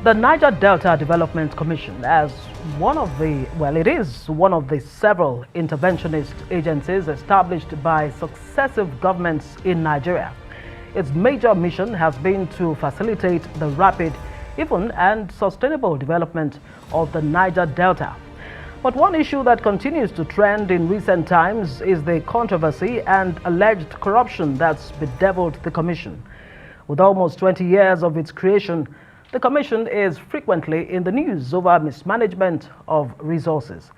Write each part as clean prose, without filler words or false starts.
The Niger Delta Development Commission, as it is one of the several interventionist agencies established by successive governments in Nigeria. Its major mission has been to facilitate the rapid, even and sustainable development of the Niger Delta. But one issue that continues to trend in recent times is the controversy and alleged corruption that's bedeviled the Commission. With almost 20 years of its creation, the Commission is frequently in the news over mismanagement of resources.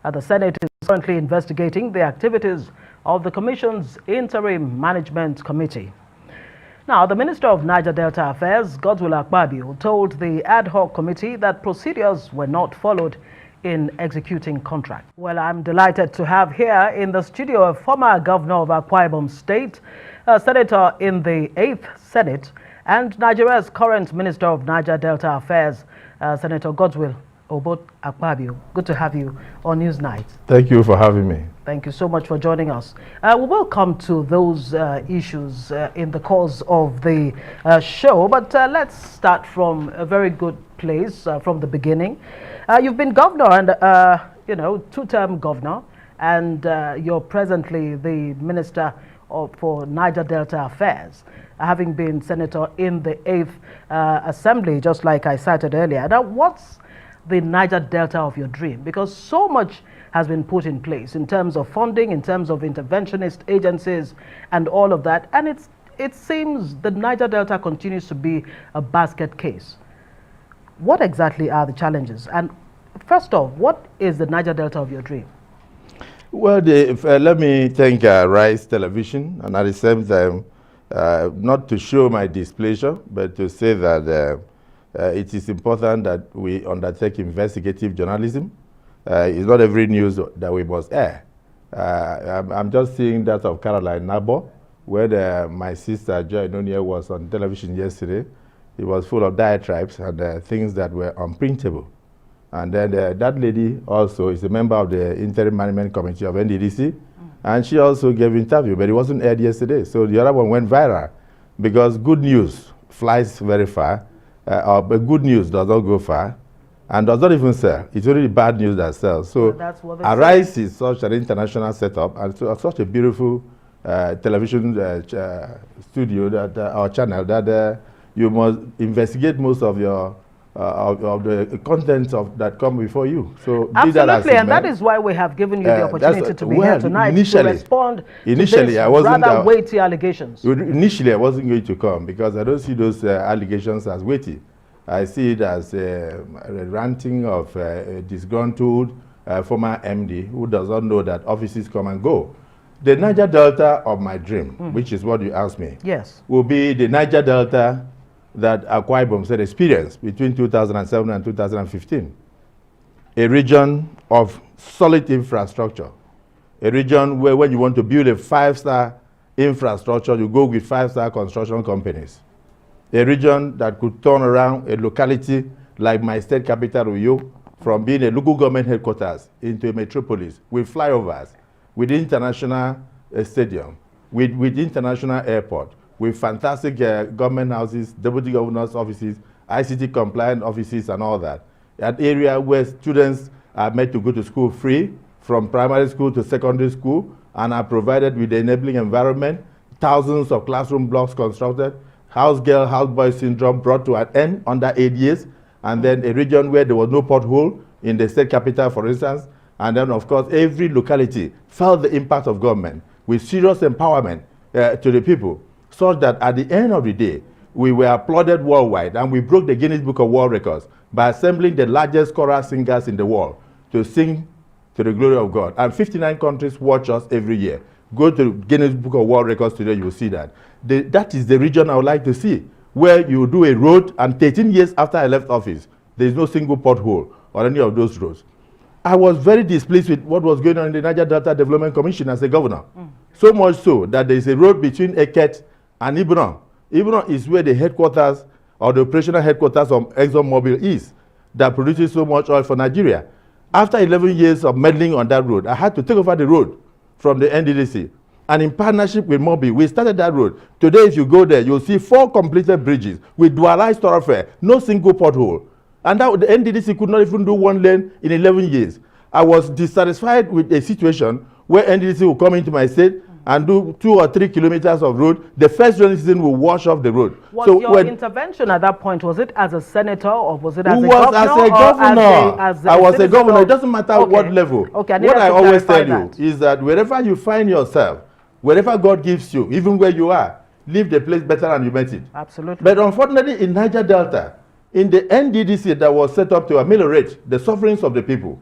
The Senate is currently investigating the activities of the Commission's Interim Management Committee. Now, the Minister of Niger Delta Affairs, Sen Akpabio, told the ad hoc committee that procedures were not followed in executing contract. Well, I'm delighted to have here in the studio a former governor of Akwa Ibom State, a senator in the 8th Senate, and Nigeria's current Minister of Niger Delta Affairs, Senator Godswill Akpabio. Good to have you on Newsnight. Thank you for having me. Thank you so much for joining us. We will come to those issues in the course of the show, but let's start from a very good place, from the beginning. You've been governor and, two-term governor, and you're presently the Minister for Niger Delta Affairs, having been senator in the 8th Assembly, just like I cited earlier. Now, what's the Niger Delta of your dream? Because so much has been put in place in terms of funding, in terms of interventionist agencies and all of that. And it seems the Niger Delta continues to be a basket case. What exactly are the challenges? And first off, what is the Niger Delta of your dream? Well, let me thank Rice Television, and at the same time, not to show my displeasure, but to say that it is important that we undertake investigative journalism. It's not every news that we must air. I'm just seeing that of Caroline Nabo, where my sister Joy Nunieh was on television yesterday. It was full of diatribes and things that were unprintable. And then that lady also is a member of the Interim Management Committee of NDDC, and she also gave an interview, but it wasn't aired yesterday. So the other one went viral because good news flies very far, but good news does not go far and does not even sell. It's only bad news that sells. So Arise is such an international setup and such a beautiful television studio that our channel that you must investigate most of your of the content that come before you. So absolutely, and that is why we have given you the opportunity to be here tonight to respond to these rather weighty allegations. Initially, I wasn't going to come because I don't see those allegations as weighty. I see it as a ranting of a disgruntled former MD who does not know that offices come and go. The Niger Delta of my dream, which is what you asked me, yes, will be the Niger Delta that Akwa Ibom State experienced between 2007 and 2015. A region of solid infrastructure. A region where when you want to build a 5-star infrastructure, you go with 5-star construction companies. A region that could turn around a locality like my state capital, Uyo, from being a local government headquarters into a metropolis with flyovers, with international stadium, with international airport, with fantastic government houses, deputy governor's offices, ICT compliant offices and all that. An area where students are made to go to school free, from primary school to secondary school, and are provided with the enabling environment, thousands of classroom blocks constructed, house girl, house boy syndrome brought to an end under 8 years, and then a region where there was no pothole in the state capital, for instance, and then of course every locality felt the impact of government with serious empowerment to the people, such that at the end of the day, we were applauded worldwide, and we broke the Guinness Book of World Records by assembling the largest choral singers in the world to sing to the glory of God. And 59 countries watch us every year. Go to Guinness Book of World Records today, you will see that. That is the region I would like to see, where you do a road, and 13 years after I left office, there is no single pothole on any of those roads. I was very displeased with what was going on in the Niger Delta Development Commission as a governor. So much so that there is a road between Eket and Ibadan. Ibadan is where the headquarters or the operational headquarters of ExxonMobil is, that produces so much oil for Nigeria. After 11 years of meddling on that road, I had to take over the road from the NDDC. and in partnership with Mobi, we started that road. Today, if you go there, you'll see 4 completed bridges with dualized thoroughfare, no single pothole. And that, the NDDC could not even do 1 lane in 11 years. I was dissatisfied with a situation where NDDC will come into my state and do 2 or 3 kilometers of road. The first rainy season will wash off the road. Was your intervention at that point, was it as a senator or was it as a governor? As a governor. I was a governor. It doesn't matter what level. Okay, what I always tell you is that wherever you find yourself, wherever God gives you, even where you are, leave the place better than you met it. Absolutely. But unfortunately, in Niger Delta, in the NDDC that was set up to ameliorate the sufferings of the people,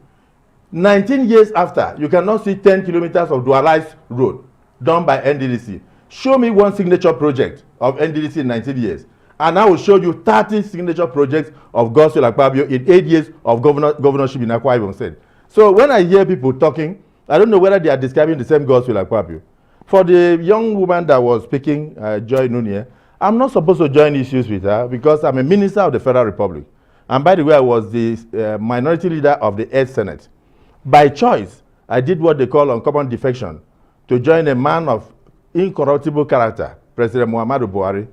19 years after, you cannot see 10 kilometers of dualized road done by NDDC. Show me 1 signature project of NDDC in 19 years, and I will show you 30 signature projects of Sen Akpabio in 8 years of governorship in Akwa Ibom State. So when I hear people talking, I don't know whether they are describing the same Sen Akpabio. For the young woman that was speaking, Joy Nunieh, I'm not supposed to join issues with her because I'm a minister of the Federal Republic. And by the way, I was the minority leader of the 8th Senate. By choice, I did what they call uncommon defection to join a man of incorruptible character, President Muhammadu Buhari.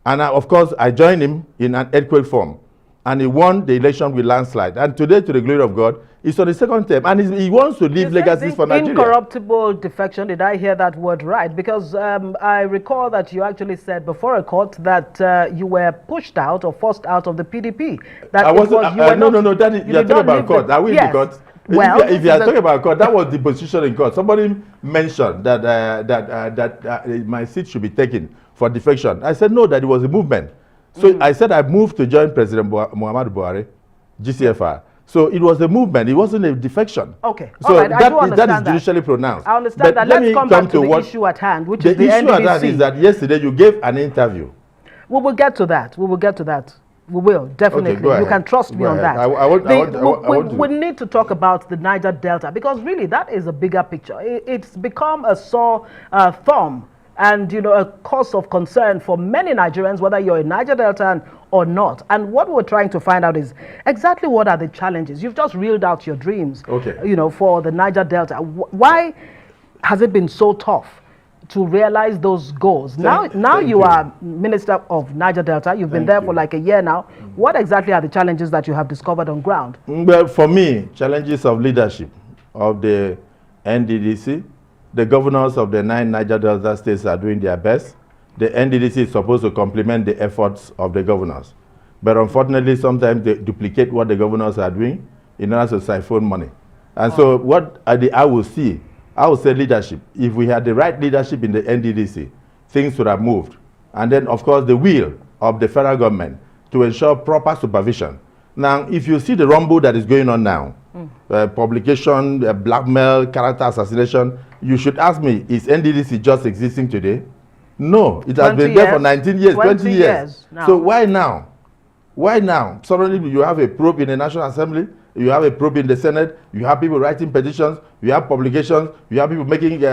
And of course, I joined him in an earthquake form. And he won the election with landslide. And today, to the glory of God, he's on the 2nd term. And he wants to leave legacies for Nigeria. Incorruptible defection, did I hear that word right? Because I recall that you actually said before a court that you were pushed out or forced out of the PDP. That I wasn't, no, that is, you're talking about court. Are we in the court? Well, if you are talking about court, that was the position in court. Somebody mentioned that my seat should be taken for defection. I said no, that it was a movement. So I said I moved to join President Muhammadu Buhari, GCFR. So it was a movement. It wasn't a defection. Okay. So that is judicially pronounced. I understand that. Let's come back to the issue at hand, which is the NDDC. The issue at hand is that yesterday you gave an interview. We will get to that. We will get to that. We will, definitely. Okay, you can trust me on that. We need to talk about the Niger Delta because really that is a bigger picture. It's become a sore thumb and a cause of concern for many Nigerians, whether you're in Niger Delta or not. And what we're trying to find out is exactly what are the challenges. You've just reeled out your dreams, for the Niger Delta. Why has it been so tough to realize those goals? Now you are Minister of Niger Delta. You've been there for like a year now. What exactly are the challenges that you have discovered on ground? Well, for me, challenges of leadership of the NDDC. The governors of the 9 Niger Delta states are doing their best. The NDDC is supposed to complement the efforts of the governors. But unfortunately, sometimes they duplicate what the governors are doing in order to siphon money. And so what I will say leadership. If we had the right leadership in the NDDC, things would have moved. And then, of course, the will of the federal government to ensure proper supervision. Now, if you see the rumble that is going on now, publication, blackmail, character assassination, you should ask me, is NDDC just existing today? No, it has been there for 19 years, 20 years. So why now? Why now? Suddenly you have a probe in the National Assembly, you have a probe in the Senate, you have people writing petitions, you have publications, you have people making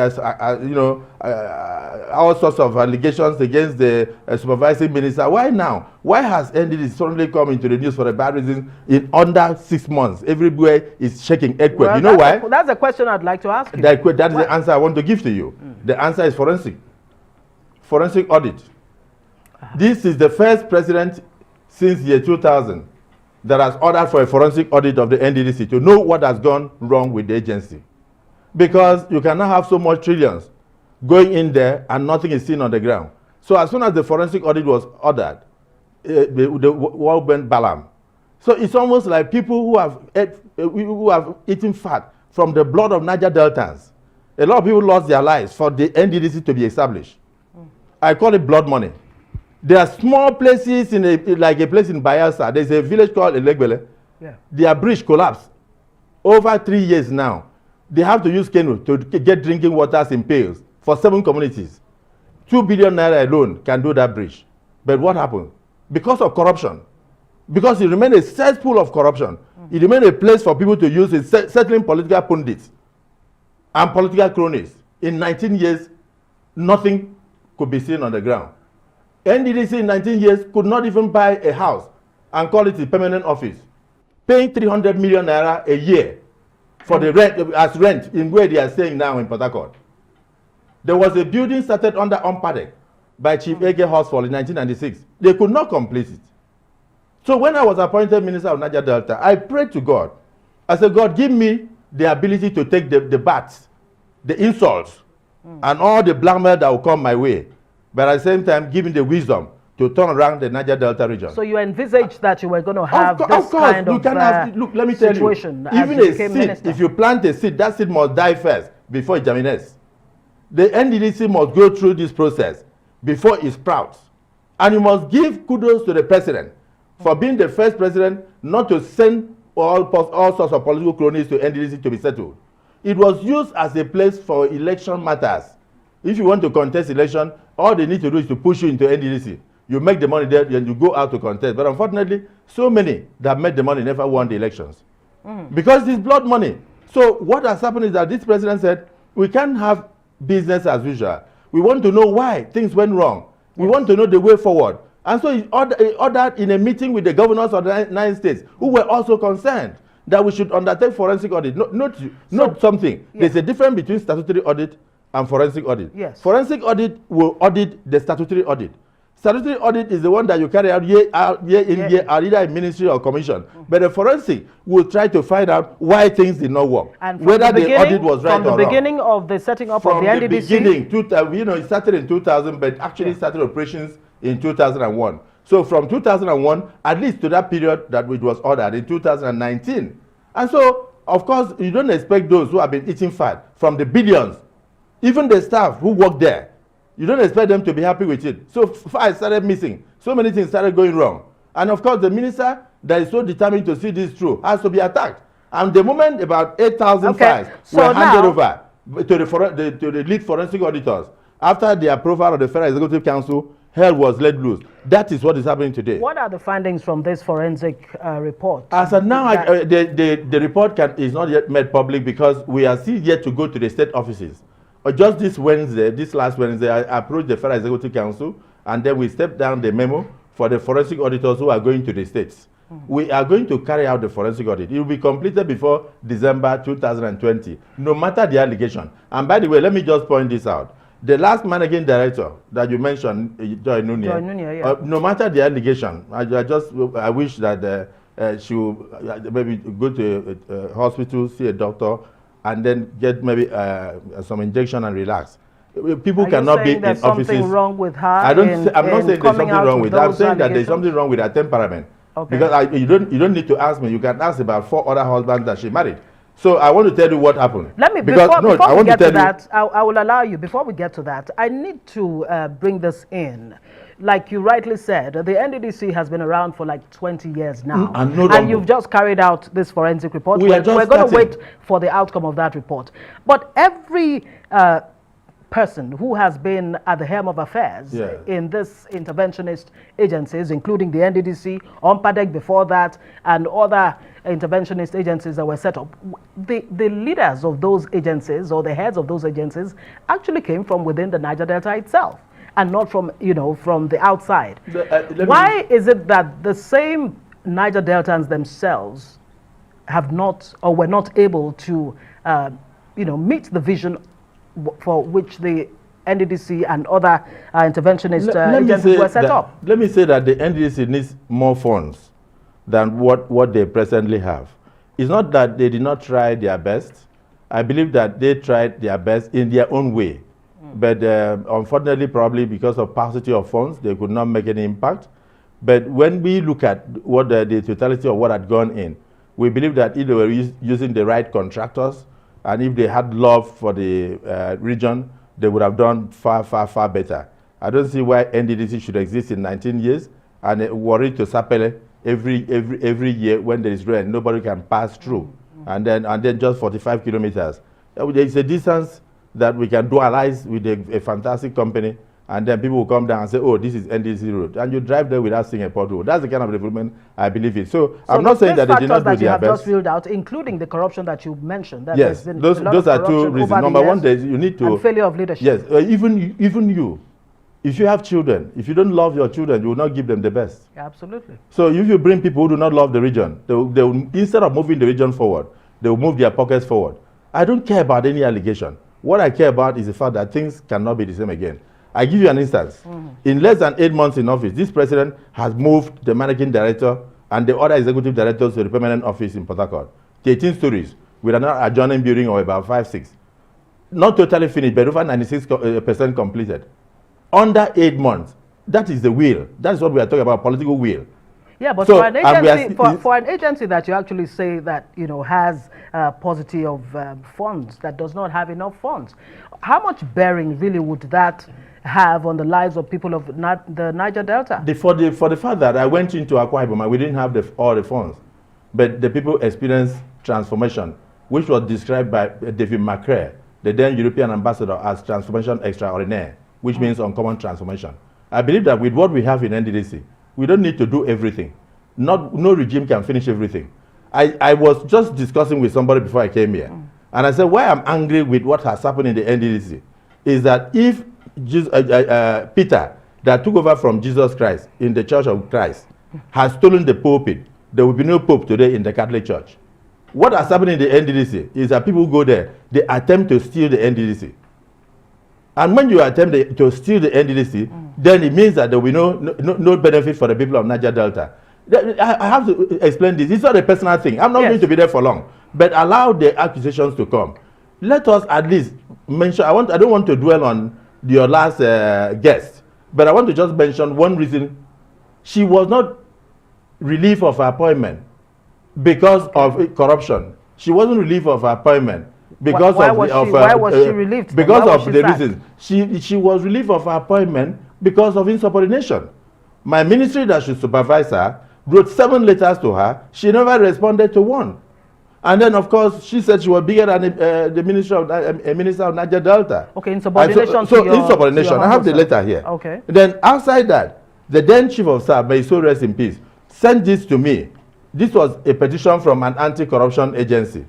all sorts of allegations against the supervising minister. Why now? Why has NDDC suddenly come into the news for a bad reason in under 6 months? Everywhere is shaking earthquake. Well, you know why? That's a question I'd like to ask you. That is the answer I want to give to you. The answer is forensic audit. This is the first president since year 2000 that has ordered for a forensic audit of the NDDC to know what has gone wrong with the agency. Because you cannot have so much trillions going in there and nothing is seen on the ground. So as soon as the forensic audit was ordered, the world went balam. So it's almost like people who have eaten fat from the blood of Niger Deltans. A lot of people lost their lives for the NDDC to be established. I call it blood money. There are small places like a place in Bayelsa. There's a village called Elegbele. Their bridge collapsed. Over 3 years now, they have to use canoe to get drinking waters in pails for 7 communities. 2 billion naira alone can do that bridge. But what happened? Because of corruption. Because it remained a cesspool of corruption. It remained a place for people to use in settling political pundits and political cronies. In 19 years, nothing could be seen on the ground. NDDC in 19 years could not even buy a house and call it a permanent office, paying 300 million naira a year for the rent, as rent in where they are staying now in Port Harcourt. There was a building started under Ompadek by Chief Ege Horsfall in 1996. They could not complete it. So when I was appointed Minister of Niger Delta, I prayed to God. I said, God, give me the ability to take the bats, the insults, and all the blackmail that will come my way. But at the same time, give me the wisdom to turn around the Niger Delta region. So you envisaged that you were going to have this kind of look, let me tell you, even a seed, if you plant a seed, that seed must die first before it germinates. The NDDC must go through this process before it sprouts. And you must give kudos to the president for being the first president not to send all sorts of political cronies to NDDC to be settled. It was used as a place for election matters. If you want to contest election, all they need to do is to push you into NDDC. You make the money there, and you go out to contest. But unfortunately, so many that made the money never won the elections. Because it's blood money. So what has happened is that this president said, we can't have business as usual. We want to know why things went wrong. We want to know the way forward. And so he ordered in a meeting with the governors of the 9 states who were also concerned that we should undertake forensic audit. Note something. There's a difference between statutory audit and forensic audit. Yes. Forensic audit will audit the statutory audit. Statutory audit is the one that you carry out year in, year out, either in ministry or commission. But the forensic will try to find out why things did not work. And whether the audit was right or wrong. From the beginning of the setting up of the NDDC? From the beginning, it started in 2000, but actually started operations in 2001. So from 2001, at least to that period that it was ordered in 2019. And so, of course, you don't expect those who have been eating fat from the billions, even the staff who work there, you don't expect them to be happy with it. So files started missing. So many things started going wrong. And of course, the minister that is so determined to see this through has to be attacked. And the moment about 8,000 files were handed over to the lead forensic auditors, after the approval of the Federal Executive Council, hell was let loose. That is what is happening today. What are the findings from this forensic report? As of now, the report is not yet made public because we are still yet to go to the state offices. Just this last Wednesday, I approached the Federal Executive Council, and then we stepped down the memo for the forensic auditors who are going to the states. We are going to carry out the forensic audit. It will be completed before December 2020, no matter the allegation. And by the way, let me just point this out. The last managing director that you mentioned, Joy Nunieh, no matter the allegation, I wish that she would maybe go to a hospital, see a doctor, and then get maybe some injection and relax. People cannot be in offices. Something wrong with her? I'm not saying there's something wrong with her. I'm saying that there's something wrong with her temperament. Okay. Because you don't need to ask me. You can ask about 4 other husbands that she married. So I want to tell you what happened. Let me, before we get to that, I will allow you, before we get to that, I need to bring this in. Like you rightly said, the NDDC has been around for like 20 years now. And you've just carried out this forensic report. We're going to wait for the outcome of that report. But every person who has been at the helm of affairs in this interventionist agencies, including the NDDC, Ompadek before that, and other interventionist agencies that were set up, the leaders of those agencies or the heads of those agencies actually came from within the Niger Delta itself, and not from, from the outside. Why is it that the same Niger Deltans themselves have not, or were not able to, meet the vision for which the NDDC and other interventionist agencies were set up? Let me say that the NDDC needs more funds than what they presently have. It's not that they did not try their best. I believe that they tried their best in their own way. But unfortunately, probably because of paucity of funds, they could not make any impact. But when we look at what the totality of what had gone in, we believe that if they were using the right contractors, and if they had love for the region, they would have done far, far, far better. I don't see why NDDC should exist in 19 years and worry to Sapele every year when there is rain, nobody can pass through. And then just 45 kilometers. It's a distance that we can dualize with a fantastic company, and then people will come down and say, oh, this is NDDC road. And you drive there without seeing a pothole. That's the kind of development I believe in. So I'm not saying that they did not do their best. You have just ruled out, including the corruption that you mentioned. That yes, those are 2 reasons. Number one, you need to... And failure of leadership. Yes, even you. If you have children, if you don't love your children, you will not give them the best. Yeah, absolutely. So if you bring people who do not love the region, they will, instead of moving the region forward, they will move their pockets forward. I don't care about any allegation. What I care about is the fact that things cannot be the same again. I give you an instance. In less than 8 months in office, this president has moved the managing director and the other executive directors to the permanent office in Port Harcourt. 13 stories with an adjoining building of about 5, 6. Not totally finished, but over 96% completed. Under 8 months. That is the will. That is what we are talking about, political will. Yeah, but so, for an agency that you actually say that, you know, has paucity of funds, that does not have enough funds, how much bearing really would that have on the lives of people of the Niger Delta? For the fact that I went into Akwa Ibom and we didn't have all the funds, but the people experienced transformation, which was described by David McCrae, the then European ambassador, as transformation extraordinaire, which means uncommon transformation. I believe that with what we have in NDDC, we don't need to do everything. No regime can finish everything. I was just discussing with somebody before I came here, and I said, why I'm angry with what has happened in the NDDC is that if Peter, that took over from Jesus Christ in the Church of Christ, has stolen the pulpit, there will be no pope today in the Catholic Church. What has happened in the NDDC is that people go there, they attempt to steal the NDDC. And when you attempt to steal the NDDC, then it means that there will be no benefit for the people of Niger Delta. I have to explain this. It's not a personal thing. I'm not going to be there for long. But allow the accusations to come. Let us at least mention, I don't want to dwell on your last guest, but I want to just mention one reason. She was not relieved of her appointment because of corruption. She wasn't relieved of her appointment because why was she relieved? Because of the reasons. She was relieved of her appointment because of insubordination. My ministry that should supervise her wrote 7 letters to her. She never responded to one. And then, of course, she said she was bigger than the minister of Niger Delta. Okay, insubordination. Insubordination. I have the letter here. Okay. Then outside that, the then chief of staff, may he so rest in peace, sent this to me. This was a petition from an anti-corruption agency,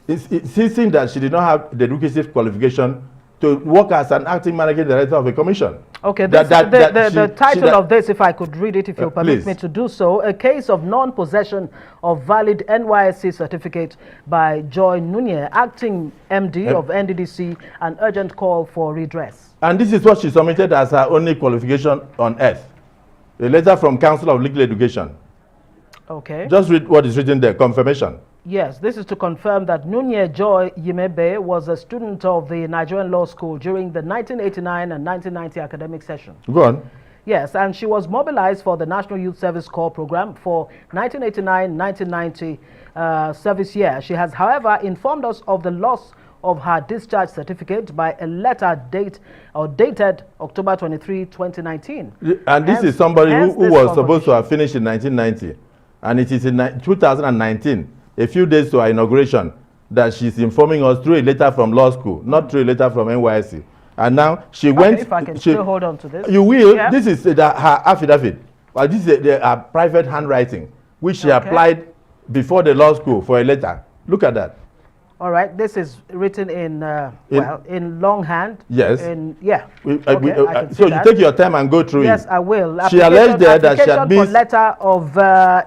insisting that she did not have the requisite qualification to work as an acting managing director of a commission. Okay, the title of this, if I could read it, if you permit me to do so, a case of non-possession of valid NYSC certificate by Joy Nunieh, acting MD of NDDC, an urgent call for redress. And this is what she submitted as her only qualification on earth. A letter from Council of Legal Education. Okay. Just read what is written there, confirmation. Yes, this is to confirm that Nunieh Joy Yimebe was a student of the Nigerian Law School during the 1989 and 1990 academic session. Go on. Yes, and she was mobilized for the National Youth Service Corps program for 1989-1990 service year. She has, however, informed us of the loss of her discharge certificate by a letter dated October 23, 2019. And this is somebody who was supposed to have finished in 1990. And it is in 2019, a few days to our inauguration, that she's informing us through a letter from law school, not through a letter from NYSC. And now she went. If I can still hold on to this. You will. Yeah. This is her affidavit. Well, this is her private handwriting, which she applied before the law school for a letter. Look at that. All right. This is written in longhand. Yes. So you take your time and go through it. Yes, I will. She alleged there that she had missed a letter of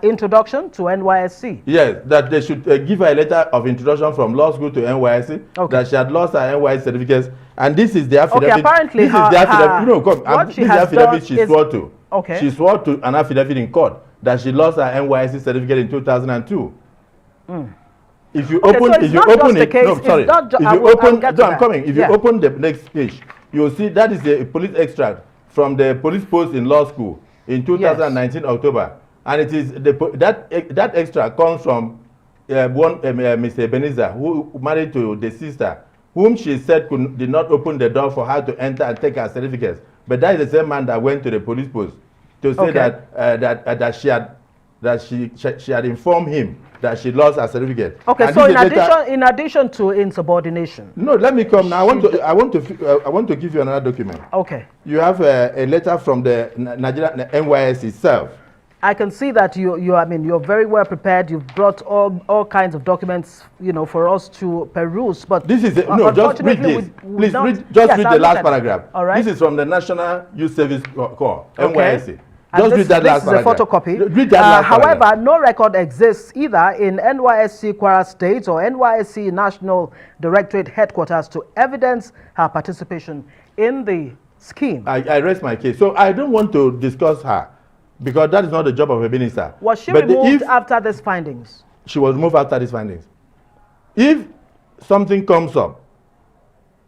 introduction to NYSC. Yes, that they should give her a letter of introduction from law school to NYSC. Okay. That she had lost her NYSC certificates, and this is the affidavit. Okay, apparently this is the affidavit. This is the affidavit she swore to. Okay. She swore to an affidavit in court that she lost her NYSC certificate in 2002. If you open it, If you open the next page, you'll see that is a police extract from the police post in law school in 2019 October, and it is that extract comes from Mr. Ebenezer, who married to the sister, whom she said did not open the door for her to enter and take her certificates. But that is the same man that went to the police post to say that she had informed him that she lost her certificate. Okay, and so in addition to insubordination. No, let me come now. I want to give you another document. Okay. You have a letter from the Nigerian NYSC itself. I can see that you're very well prepared. You've brought all kinds of documents, for us to peruse. But this is just read this. Please read the last paragraph. All right. This is from the National Youth Service Corps, NYSC. Just read that last paragraph. This is a photocopy. Read that last however, paragraph. no record exists either in NYSC Kwara State or NYSC National Directorate headquarters to evidence her participation in the scheme. I rest my case. So I don't want to discuss her because that is not the job of a minister. Was she removed after these findings? She was removed after these findings. If something comes up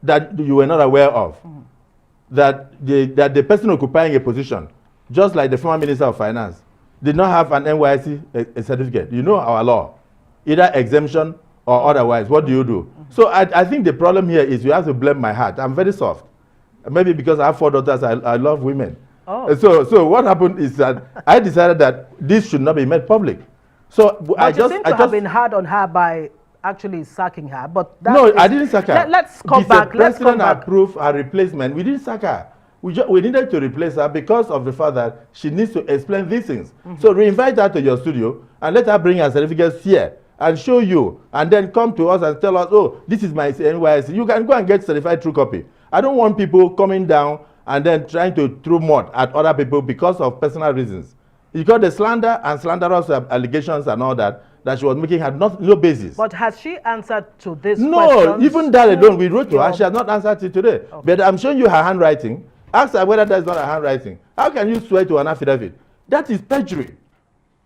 that you were not aware of, that the person occupying a position, just like the former Minister of Finance, did not have an NYSC a certificate, you know our law, either exemption or otherwise, what do you do? So I think the problem here is you have to blame my heart. I'm very soft. Maybe because I have 4 daughters, I love women. Oh. So what happened is that I decided that this should not be made public. So but I just have been hard on her by actually sacking her. But that no, I didn't sack her. Let's come back. Let's come back. Approved her replacement. We didn't sack her. We needed to replace her because of the fact that she needs to explain these things. So reinvite her to your studio and let her bring her certificates here and show you, and then come to us and tell us, oh, this is my NYSC. You can go and get certified true copy. I don't want people coming down and then trying to throw mud at other people because of personal reasons. Because the slander and slanderous allegations and all that she was making had no basis. But has she answered to this question? No, even that alone, we wrote to her. She has not answered it today. Okay. But I'm showing you her handwriting. Ask her whether that is not her handwriting. How can you swear to an affidavit? That is perjury.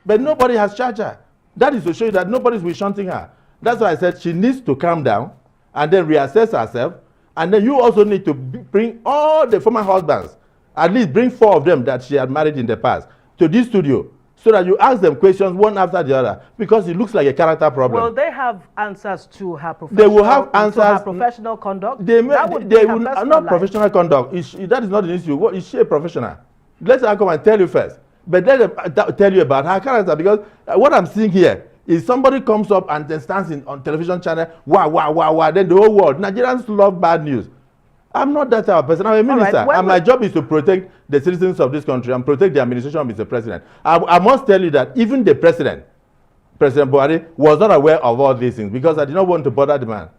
But nobody has charged her. That is to show you that nobody is shunting her. That's why I said she needs to calm down and then reassess herself. And then you also need to bring all the former husbands, at least bring 4 of them that she had married in the past, to this studio so that you ask them questions one after the other because it looks like a character problem. Will they have answers to her professional, they will have answers to her professional conduct? They will not professional conduct. That is not the issue. What is she a professional? Let her come and tell you first. But let them tell you about her character because what I'm seeing here is somebody comes up and then stands on television channel, wow, then the whole world. Nigerians love bad news. I'm not that type of person. I'm a minister, and my job is to protect the citizens of this country and protect the administration of Mr. President. I must tell you that even the President Buhari, was not aware of all these things because I did not want to bother the man.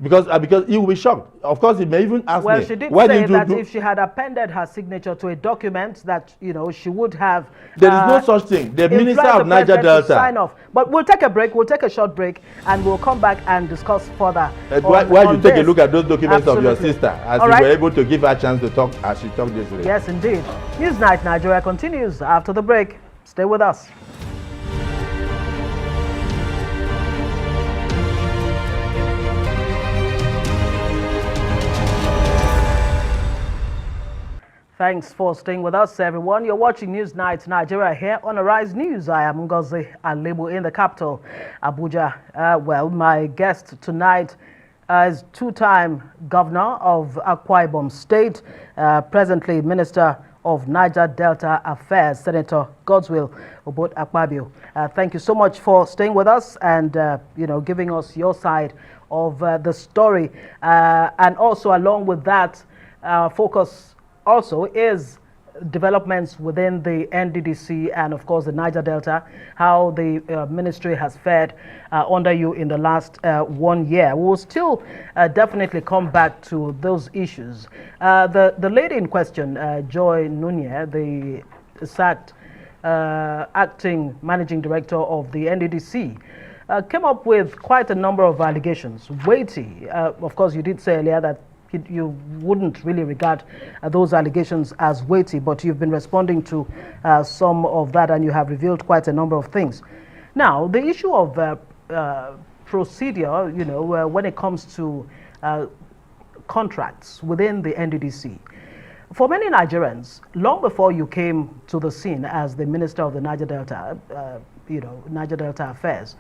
Because he will be shocked. Of course, he may even ask me. Well, she did say that if she had appended her signature to a document that, she would have... There is no such thing. The Minister of Niger-Delta... sign off. But we'll take a break. We'll take a short break and we'll come back and discuss further Why you take a look at those documents of your sister as you were able to give her a chance to talk as she talked yesterday. Yes, indeed. Newsnight Nigeria continues after the break. Stay with us. Thanks for staying with us, everyone. You're watching Newsnight Nigeria here on Arise News. I am Ngozi Alebo in the capital, Abuja. Well, my guest tonight is two-time governor of Akwa Ibom State, presently Minister of Niger-Delta Affairs, Senator Godswill Akpabio. Thank you so much for staying with us and, giving us your side of the story. And also, along with that, focus also is developments within the NDDC and of course the Niger Delta, how the ministry has fared under you in the last 1 year. We will still definitely come back to those issues. The lady in question, Joy Nunieh, the sacked acting managing director of the NDDC, came up with quite a number of allegations, weighty. Of course, you did say earlier that you wouldn't really regard those allegations as weighty, but you've been responding to some of that and you have revealed quite a number of things. Now, the issue of procedure, when it comes to contracts within the NDDC, for many Nigerians, long before you came to the scene as the Minister of the Niger Delta, Niger Delta Affairs,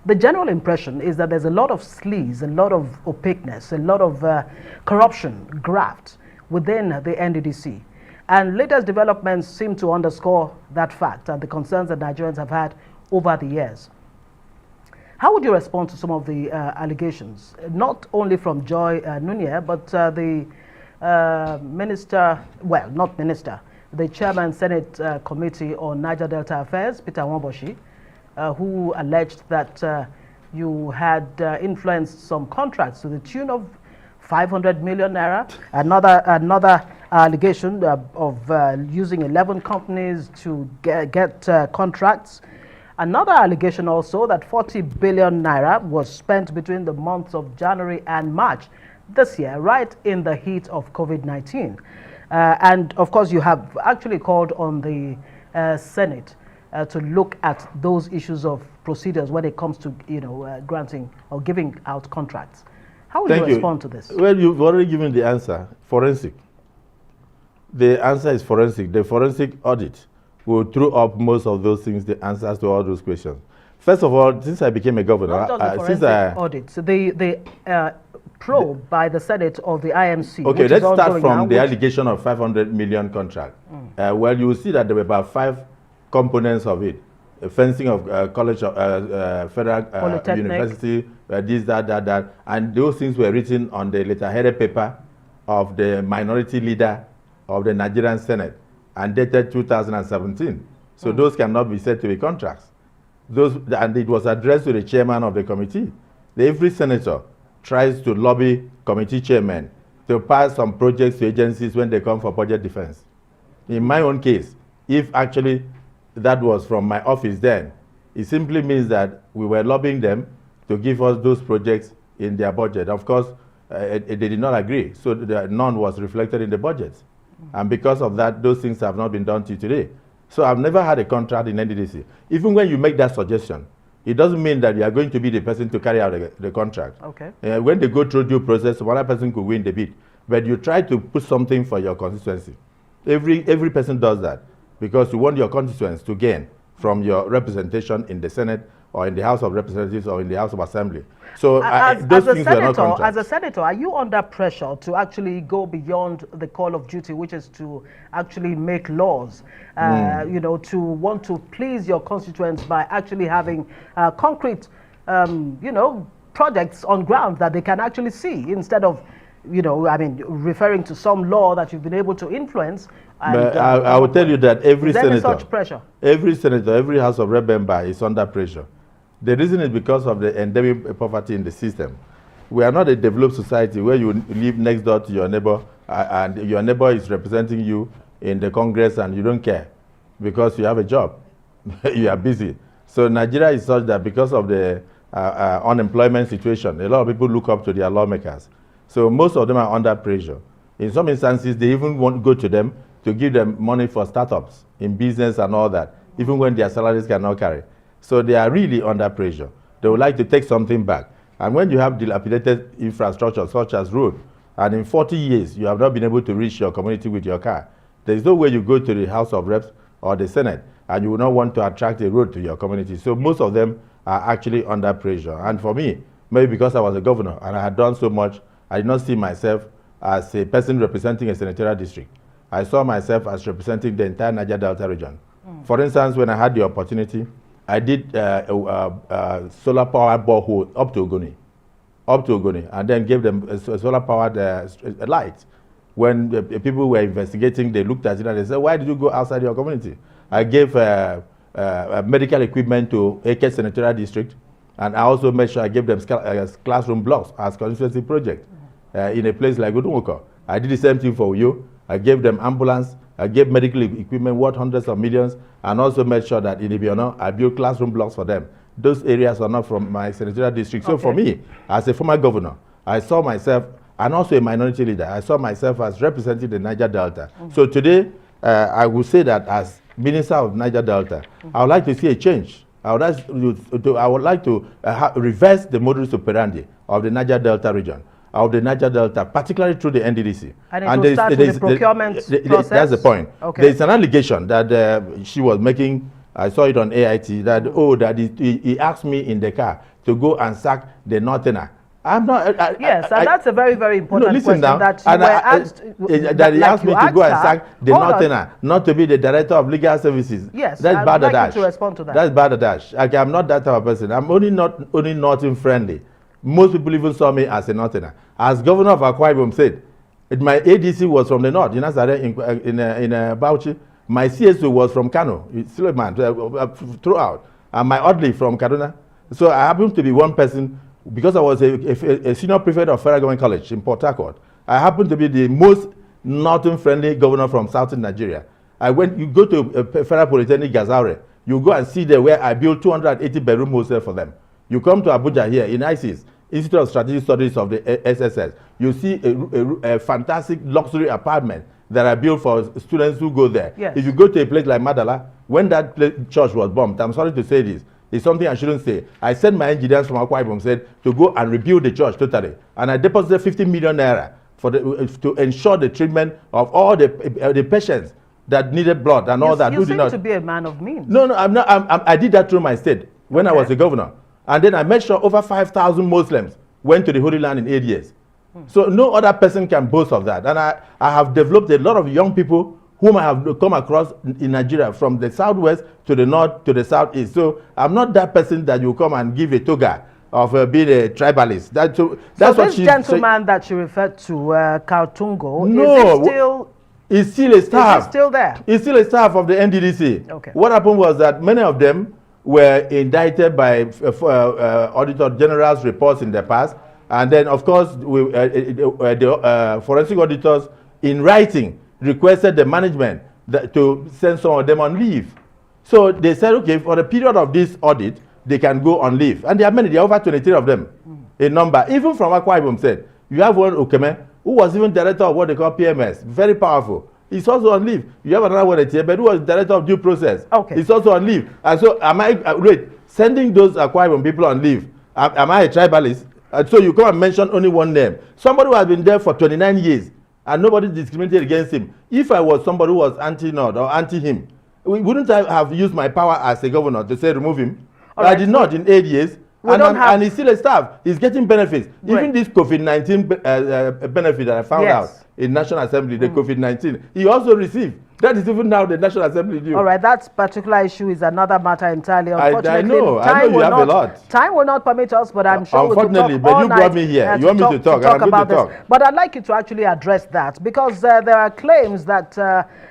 the general impression is that there's a lot of sleaze, a lot of opaqueness, a lot of corruption, graft within the NDDC. And latest developments seem to underscore that fact and the concerns that Nigerians have had over the years. How would you respond to some of the allegations, not only from Joy Nunieh, but the the Chairman Senate Committee on Niger Delta Affairs, Peter Wamboshi, who alleged that you had influenced some contracts to the tune of 500 million naira. Another allegation of using 11 companies to get contracts. Another allegation also that 40 billion naira was spent between the months of January and March this year, right in the heat of COVID-19. And of course, you have actually called on the Senate to look at those issues of procedures when it comes to, granting or giving out contracts. How will you respond to this? Well, you've already given the answer, forensic. The answer is forensic. The forensic audit will throw up most of those things, the answers to all those questions. First of all, since I became a governor, not just the forensic audit, so the probe by the Senate of the IMC. Okay, let's start from the allegation of 500 million contract. Well, you will see that there were about 5 components of it: fencing of college, federal university, this, that, and those things were written on the letterheaded paper of the minority leader of the Nigerian Senate and dated 2017. So those cannot be said to be contracts. And it was addressed to the chairman of the committee. Every senator tries to lobby committee chairmen to pass some projects to agencies when they come for budget defense. In my own case, if actually that was from my office then, it simply means that we were lobbying them to give us those projects in their budget. Of course, they did not agree, so none was reflected in the budget. And because of that, those things have not been done till today. So I've never had a contract in NDDC. Even when you make that suggestion, it doesn't mean that you are going to be the person to carry out the contract. Okay. When they go through due process, one person could win the bid. But you try to put something for your constituency. Every person does that because you want your constituents to gain from your representation in the Senate or in the House of Representatives or in the House of Assembly. So those things were not contracts. As a senator, are you under pressure to actually go beyond the call of duty, which is to actually make laws, to want to please your constituents by actually having concrete, projects on ground that they can actually see instead of, referring to some law that you've been able to influence? But I will tell you that every senator, such pressure? Every senator, every House of Rep member is under pressure. The reason is because of the endemic poverty in the system. We are not a developed society where you live next door to your neighbor and your neighbor is representing you in the Congress and you don't care because you have a job. You are busy. So Nigeria is such that because of the unemployment situation, a lot of people look up to their lawmakers. So most of them are under pressure. In some instances, they even want to go to them to give them money for startups in business and all that, even when their salaries cannot carry. So they are really under pressure. They would like to take something back. And when you have dilapidated infrastructure such as road, and in 40 years you have not been able to reach your community with your car, there is no way you go to the House of Reps or the Senate and you will not want to attract a road to your community. So most of them are actually under pressure. And for me, maybe because I was a governor and I had done so much, I did not see myself as a person representing a senatorial district. I saw myself as representing the entire Niger-Delta region. For instance, when I had the opportunity, I did solar powered borehole up to Ogoni, and then gave them a solar powered light. When people were investigating, they looked at it and they said, "Why did you go outside your community?" I gave medical equipment to AK Senatorial District, and I also made sure I gave them classroom blocks as constituency project in a place like Udumuko. I did the same thing for Uyo. I gave them ambulance. I gave medical equipment worth hundreds of millions, and also made sure that in Ibiono, I built classroom blocks for them. Those areas are not from my senatorial district. Okay. So for me, as a former governor, I saw myself, and also a minority leader, I saw myself as representing the Niger Delta. So today, I would say that as Minister of Niger Delta, I would like to see a change. I would like to reverse the modus operandi of the Niger Delta region, of the Niger Delta, particularly through the NDDC. And it will start with the procurement process? That's the point. Okay. There's an allegation that she was making, I saw it on AIT, that, that he asked me in the car to go and sack the Northerner. I'm not. Yes, and that's a very, very important question now, that you were asked. That he asked me to go and sack the Northerner, not to be the director of legal services. Yes, that's bad. I'd like you to respond to that. That's bad. I'm not that type of person. I'm only Northern friendly. Most people even saw me as a Northerner. As governor of Akwa Ibom said, my ADC was from the north, in Bauchi. My CSO was from Kano, Suleiman, throughout, and my Oddly from Kaduna. So I happened to be one person, because I was a senior prefect of Federal Government College in Port Harcourt. I happened to be the most northern-friendly governor from southern Nigeria. You go to Federal Polytechnic Gazaure, you go and see there where I built 280 bedroom hostel for them. You come to Abuja here in ISIS, Institute of Strategic Studies of the SSS, you see a fantastic luxury apartment that are built for students who go there. Yes. If you go to a place like Madala, when that church was bombed, I'm sorry to say this, it's something I shouldn't say. I sent my engineers from Akwa Ibom said to go and rebuild the church totally. And I deposited 50 million naira for to ensure the treatment of all the patients that needed blood and all that. You seem to be a man of means. No, I'm not. I did that through my state when I was the governor. And then I made sure over 5,000 Muslims went to the Holy Land in 8 years. So no other person can boast of that. And I have developed a lot of young people whom I have come across in Nigeria from the southwest to the north to the southeast. So I'm not that person that you come and give a toga of being a tribalist. That's so what this gentleman that you referred to, Kautungo, no, is still a staff. Is he still there? He's still a staff of the NDDC. Okay. What happened was that many of them were indicted by Auditor General's reports in the past. And then, of course, the forensic auditors, in writing, requested the management to send some of them on leave. So they said, okay, for the period of this audit, they can go on leave. And there are many, there are over 23 of them, a number. Even from Akwa Ibom said, you have one Okeme, who was even director of what they call PMS, very powerful. He's also on leave. You have another one, but who was director of due process. Okay. He's also on leave. And so, sending those Akwa Ibom people on leave, am I a tribalist? And so you come and mention only one name. Somebody who has been there for 29 years and nobody discriminated against him. If I was somebody who was anti-Nod or anti-him, wouldn't I have used my power as a governor to say remove him? I did not in 8 years. And he's still a staff. He's getting benefits. Right. Even this COVID-19 benefit that I found out in National Assembly, the COVID-19, he also received. That is even now the National Assembly due. All right, that particular issue is another matter entirely. Unfortunately, I know you have a lot. Time will not permit us, but I'm sure unfortunately, we could talk but you brought me here. You want me to talk? I'm going to talk. But I'd like you to actually address that because there are claims that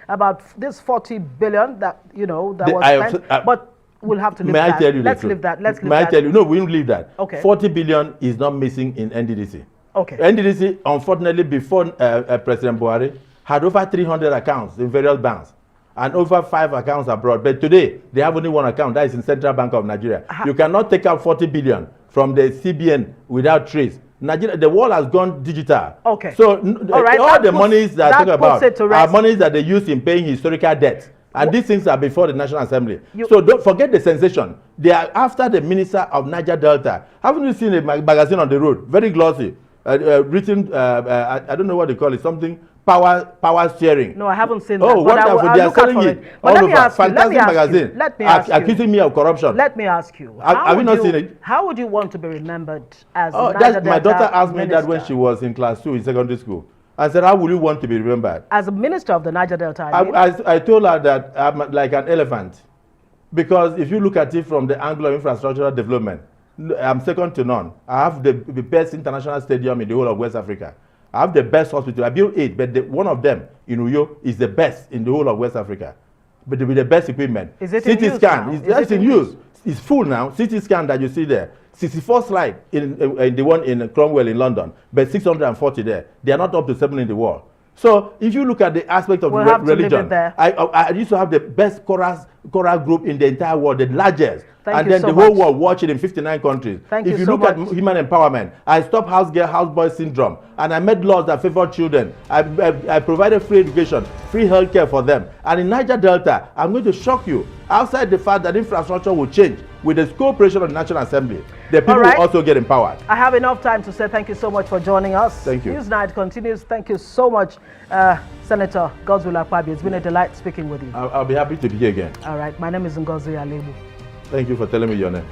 about this 40 billion that was spent, but we'll have to leave that. May I tell you Let's leave that. May I tell you? No, we won't leave that. Okay. 40 billion is not missing in NDDC. Okay. NDDC, unfortunately, before President Buhari, had over 300 accounts in various banks and over 5 accounts abroad. But today, they have only 1 account. That is in Central Bank of Nigeria. You cannot take out 40 billion from the CBN without trace. Nigeria, the world has gone digital. Okay. So all the monies that I talk about are monies that they use in paying historical debt. And these things are before the National Assembly. So don't forget the sensation. They are after the Minister of Niger-Delta. Haven't you seen a magazine on the road? Very glossy. Written, I don't know what they call it, something power steering. No, I haven't seen that. Oh, wonderful. They are selling it all over. Fantastic magazine. Let me ask you. Accusing me of corruption. Let me ask you. Have you not seen it? How would you want to be remembered as my daughter asked me that when she was in class 2 in secondary school. I said, how will you want to be remembered? As a minister of the Niger-Delta, I told her that I'm like an elephant. Because if you look at it from the angle of infrastructural development, I'm second to none. I have the best international stadium in the whole of West Africa. I have the best hospital. I built 8, but one of them in Uyo is the best in the whole of West Africa. But with the best equipment. Is it in use now? It's in use. It's full now. CT scan that you see there. 64 slide in the one in Cromwell in London, but 640 there. They are not up to 7 in the world. So if you look at the aspect of religion, I used to have the best choral group in the entire world, the largest. And then the whole world watch it in 59 countries. If you look at human empowerment, I stopped house girl, house boy syndrome, and I made laws that favor children. I provided free education, free healthcare for them. And in Niger-Delta, I'm going to shock you. Outside the fact that infrastructure will change with the cooperation of the National Assembly, the people will also get empowered. I have enough time to say thank you so much for joining us. Thank you. Newsnight continues. Thank you so much, Senator Sen Akpabio. It's been a delight speaking with you. I'll be happy to be here again. All right. My name is Ngozi Alebu. Thank you for telling me your name.